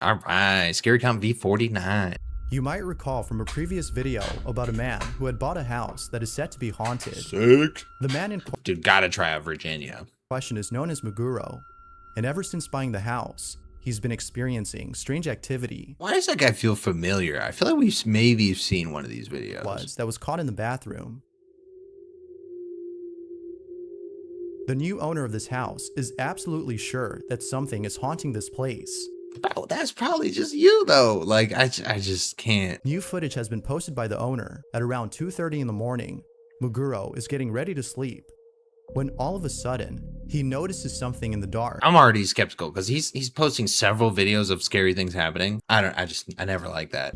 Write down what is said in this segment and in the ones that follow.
All right, Scary Count V49. You might recall from a previous video about a man who had bought a house that is set to be haunted. Sick. The man in Dude, gotta try out Virginia. question is known as Meguro, and ever since buying the house, he's been experiencing strange activity. Why does that guy feel familiar? I feel like we've maybe seen one of these videos. That was caught in the bathroom. The new owner of this house is absolutely sure that something is haunting this place. Oh, that's probably just you though. Like, I just can't. New footage has been posted by the owner at around 2:30 in the morning. Meguro is getting ready to sleep when all of a sudden he notices something in the dark. I'm already skeptical because he's posting several videos of scary things happening. I never like that.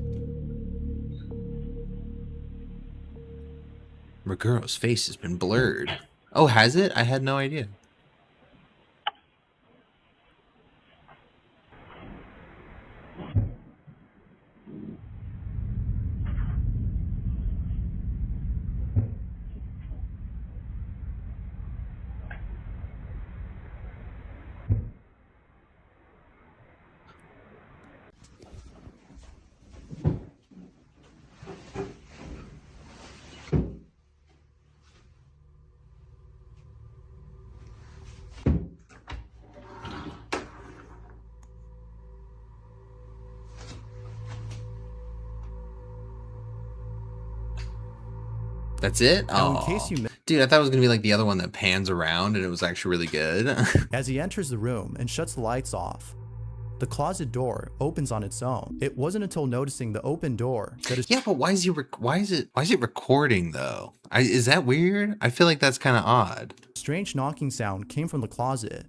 Meguro's face has been blurred. Oh, has it? I had no idea. That's it? Now, in case you dude, I thought it was gonna be like the other one that pans around and it was actually really good. As he enters the room and shuts the lights off, the closet door opens on its own. It wasn't until noticing the open door that his— Yeah, but why is it recording though? Is that weird? I feel like that's kind of odd. Strange knocking sound came from the closet,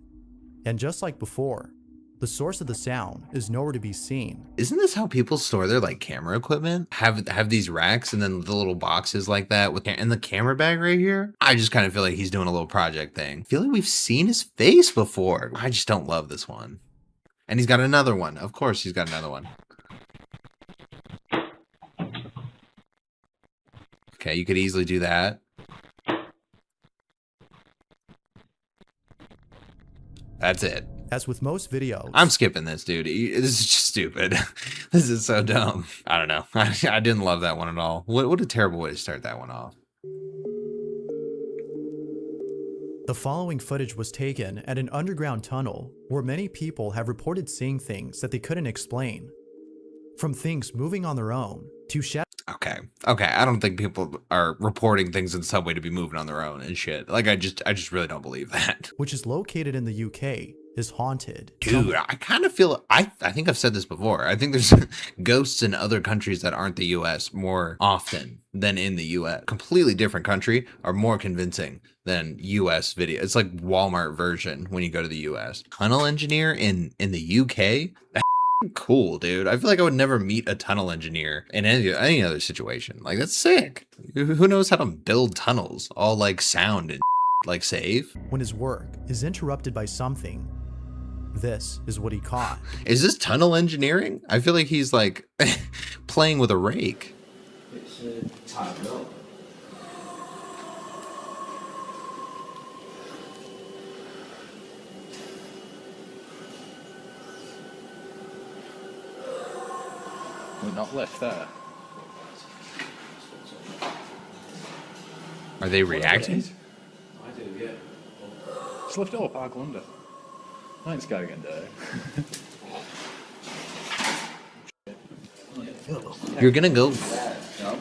and just like before, the source of the sound is nowhere to be seen. Isn't this how people store their like camera equipment? Have these racks and then the little boxes like that with and the camera bag right here? I just kind of feel like he's doing a little project thing. I feel like we've seen his face before. I just don't love this one. And he's got another one. Of course he's got another one. Okay, you could easily do that. That's it. As with most videos, I'm skipping this, dude. This is just stupid. This is so dumb. I don't know. I didn't love that one at all. What a terrible way to start that one off. the following footage was taken at an underground tunnel where many people have reported seeing things that they couldn't explain. From things moving on their own to shadows. Okay. I don't think people are reporting things in subway to be moving on their own and shit. Like, I just really don't believe that. Which is located in the UK, is haunted. Dude, I kind of feel, I think I've said this before. I think there's ghosts in other countries that aren't the US more often than in the US. Completely different country are more convincing than US video. It's like Walmart version when you go to the US. Tunnel engineer in the UK? Cool, dude. I feel like I would never meet a tunnel engineer in any other situation. Like, that's sick. Who knows how to build tunnels? All like sound and like safe. When his work is interrupted by something, this is what he caught. Is this tunnel engineering? I feel like he's like playing with a rake. It's tied up. We're not left there. Are they reacting? I do, yeah. Just lift it up, I'll go under. I ain't scared again, Dave. You're gonna go. No.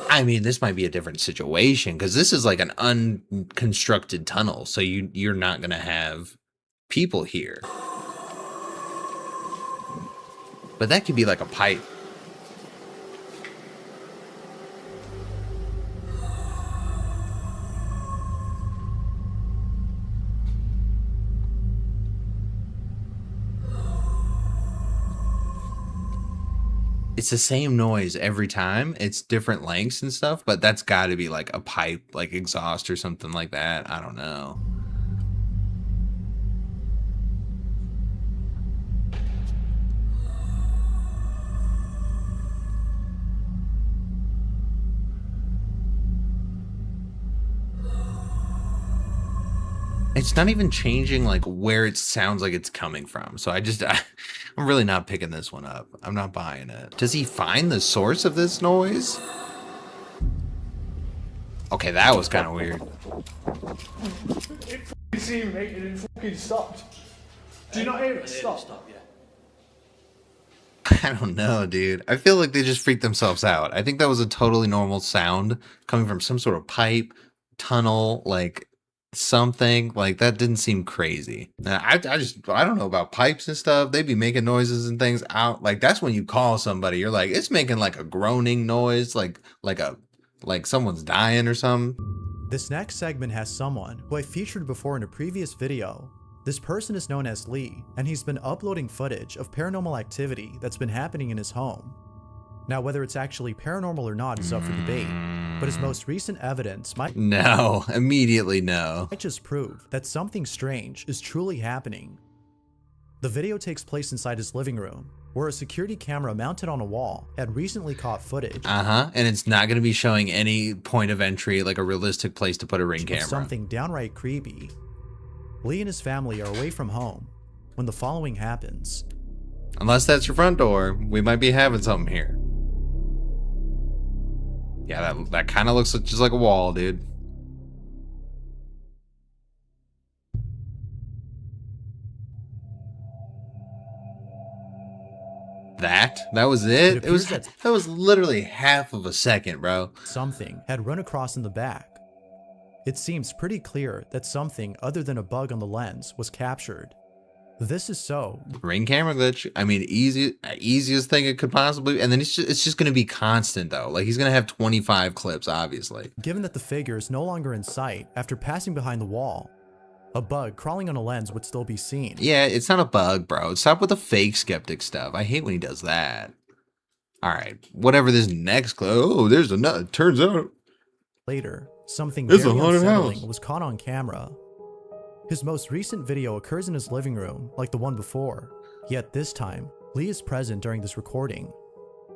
I mean, this might be a different situation because this is like an unconstructed tunnel, so you're not gonna have people here. But that could be like a pipe. It's the same noise every time. It's different lengths and stuff, but that's got to be like a pipe, like exhaust or something like that. I don't know. It's not even changing like where it sounds like it's coming from. So I'm really not picking this one up. I'm not buying it. Does he find the source of this noise? Okay, that was kind of weird. You see him, mate, and it fucking stopped. Do you not hear it stop? I don't know, dude. I feel like they just freaked themselves out. I think that was a totally normal sound coming from some sort of pipe, tunnel, like something. Like that didn't seem crazy. I don't know about pipes and stuff. They'd be making noises and things out. Like that's when you call somebody. You're like, it's making like a groaning noise, like someone's dying or something. This next segment has someone who I featured before in a previous video. This person is known as Lee, and he's been uploading footage of paranormal activity that's been happening in his home. Now, whether it's actually paranormal or not is up for debate, but his most recent evidence might immediately no. might just prove that something strange is truly happening. The video takes place inside his living room, where a security camera mounted on a wall had recently caught footage. And it's not going to be showing any point of entry, like a realistic place to put a Ring camera. Something downright creepy. Lee and his family are away from home when the following happens. Unless that's your front door, we might be having something here. Yeah, that kind of looks just like a wall, dude. That was it? That was literally half of a second, bro. Something had run across in the back. It seems pretty clear that something other than a bug on the lens was captured. This is so. Ring camera glitch. I mean, easiest thing it could possibly. And then it's just going to be constant though. Like he's going to have 25 clips, obviously. Given that the figure is no longer in sight after passing behind the wall, a bug crawling on a lens would still be seen. Yeah, it's not a bug, bro. Stop with the fake skeptic stuff. I hate when he does that. All right, whatever this next clip. Oh, there's another. Turns out. Later, something It's very a haunted unsettling house. was caught on camera. His most recent video occurs in his living room, like the one before. Yet this time, Lee is present during this recording.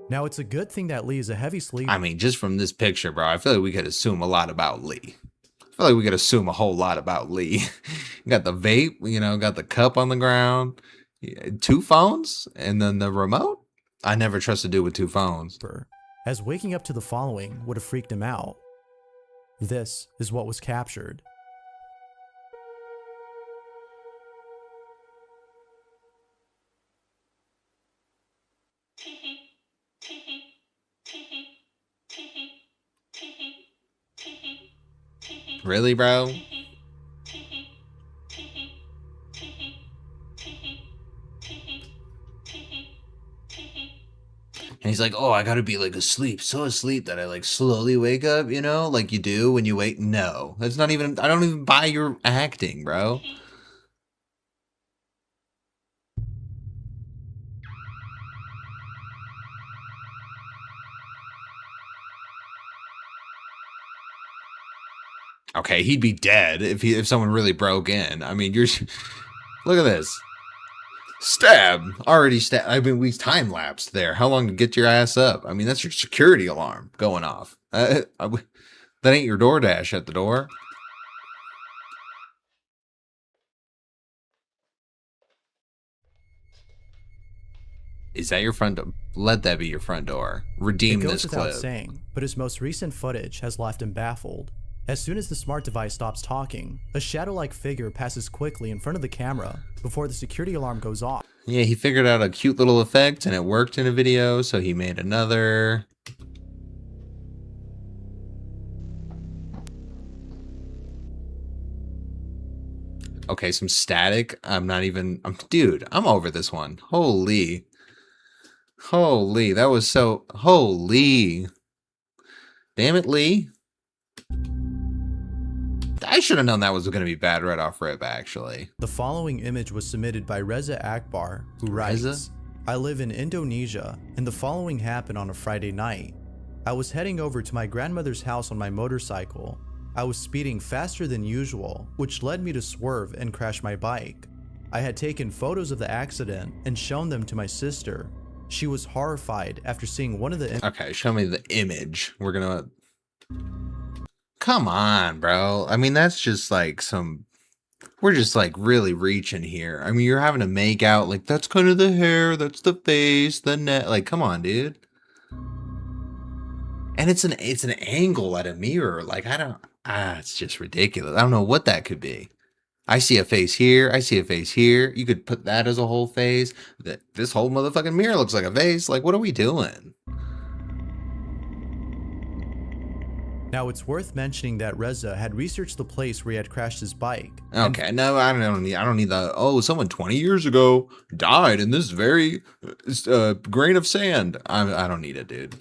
Now, it's a good thing that Lee is a heavy sleeper. I mean, just from this picture, bro, I feel like we could assume a lot about Lee. I feel like we could assume a whole lot about Lee. Got the vape, got the cup on the ground, 2 phones, and then the remote. I never trust a dude with 2 phones. As waking up to the following would have freaked him out. This is what was captured. Really, bro? And he's like, oh, I gotta be like so asleep that I like slowly wake up, like you do when you wake. No, that's not even, I don't even buy your acting, bro. Okay, he'd be dead if someone really broke in. I mean, look at this. Stab. Already stabbed. I mean, we time-lapsed there. How long to get your ass up? I mean, that's your security alarm going off. That ain't your DoorDash at the door. Is that your front door? Let that be your front door. Redeem this clip. It goes without saying, but his most recent footage has left him baffled. As soon as the smart device stops talking, a shadow-like figure passes quickly in front of the camera before the security alarm goes off. Yeah, he figured out a cute little effect and it worked in a video, so he made another. Okay, some static. Dude, I'm over this one. Holy, that was so, holy. Damn it, Lee. I should have known that was going to be bad right off rip, actually. The following image was submitted by Reza Akbar, who writes, I live in Indonesia, and the following happened on a Friday night. I was heading over to my grandmother's house on my motorcycle. I was speeding faster than usual, which led me to swerve and crash my bike. I had taken photos of the accident and shown them to my sister. She was horrified after seeing one of the Okay, show me the image. We're gonna... Come on, bro. I mean, that's just like some we're just like really reaching here. I mean, you're having to make out like that's kind of the hair, that's the face, the neck. Like, come on, dude. And it's an angle at a mirror. Like, it's just ridiculous. I don't know what that could be. I see a face here. I see a face here. You could put that as a whole face. This whole motherfucking mirror looks like a face. Like, what are we doing? Now, it's worth mentioning that Reza had researched the place where he had crashed his bike. Okay, no, I don't need the, oh, someone 20 years ago died in this very grain of sand. I don't need it, dude.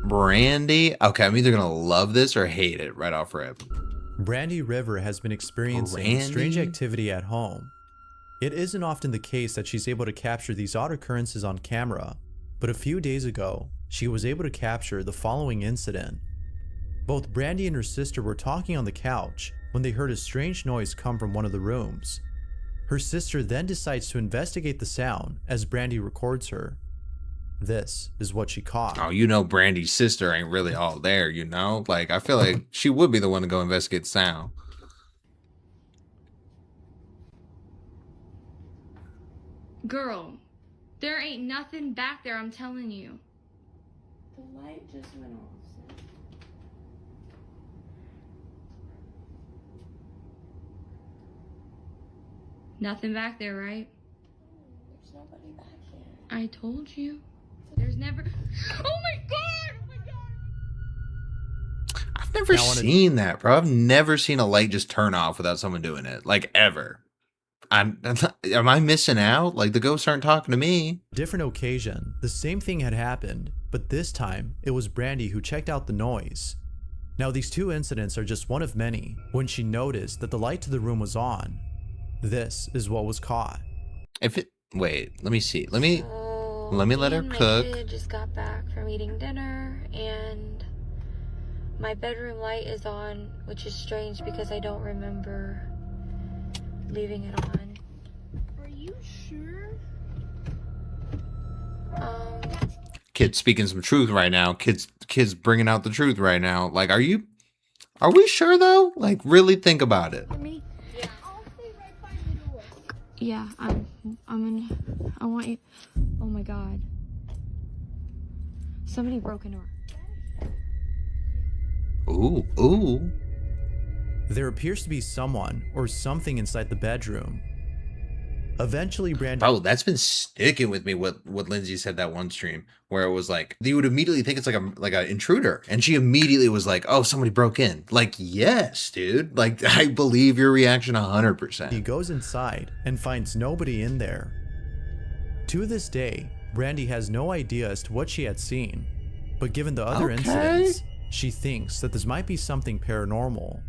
Brandy. Okay, I'm either gonna love this or hate it right off rip. Brandy River has been experiencing strange activity at home. It isn't often the case that she's able to capture these odd occurrences on camera, but a few days ago, she was able to capture the following incident. Both Brandy and her sister were talking on the couch when they heard a strange noise come from one of the rooms. Her sister then decides to investigate the sound as Brandy records her. This is what she caught. Oh, you know Brandy's sister ain't really all there, you know? Like, I feel like she would be the one to go investigate the sound. Girl, there ain't nothing back there, I'm telling you. The light just went off. Nothing back there, right? There's nobody back here. I told you. There's never... Oh my god! Oh my god! I've never seen that, bro. I've never seen a light just turn off without someone doing it. Like, ever. Am I missing out? Like, the ghosts aren't talking to me. Different occasion, the same thing had happened, but this time, it was Brandy who checked out the noise. Now, these two incidents are just one of many. When she noticed that the light to the room was on, this is what was caught. Wait, let me see. Let me let her cook. My kid just got back from eating dinner, and my bedroom light is on, which is strange because I don't remember leaving it on. Are you sure? Kids speaking some truth right now. Kids bringing out the truth right now. Like, are we sure though? Like, really think about it. Me? Yeah. I'll stay right by the door. Yeah, I want you. Oh my god. Somebody broke into her. Ooh. There appears to be someone or something inside the bedroom. Eventually, Brandy... Oh, that's been sticking with me, what Lindsay said that one stream, where it was like, you would immediately think it's like an intruder. And she immediately was like, oh, somebody broke in. Like, yes, dude. Like, I believe your reaction 100%. He goes inside and finds nobody in there. To this day, Brandy has no idea as to what she had seen. But given the other incidents, she thinks that this might be something paranormal.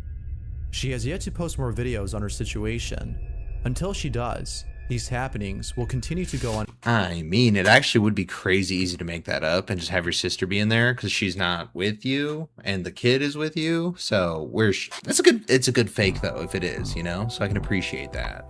She has yet to post more videos on her situation. Until she does, these happenings will continue to go on. I mean, it actually would be crazy easy to make that up and just have your sister be in there because she's not with you and the kid is with you. So it's a good fake though, if it is, you know, so I can appreciate that.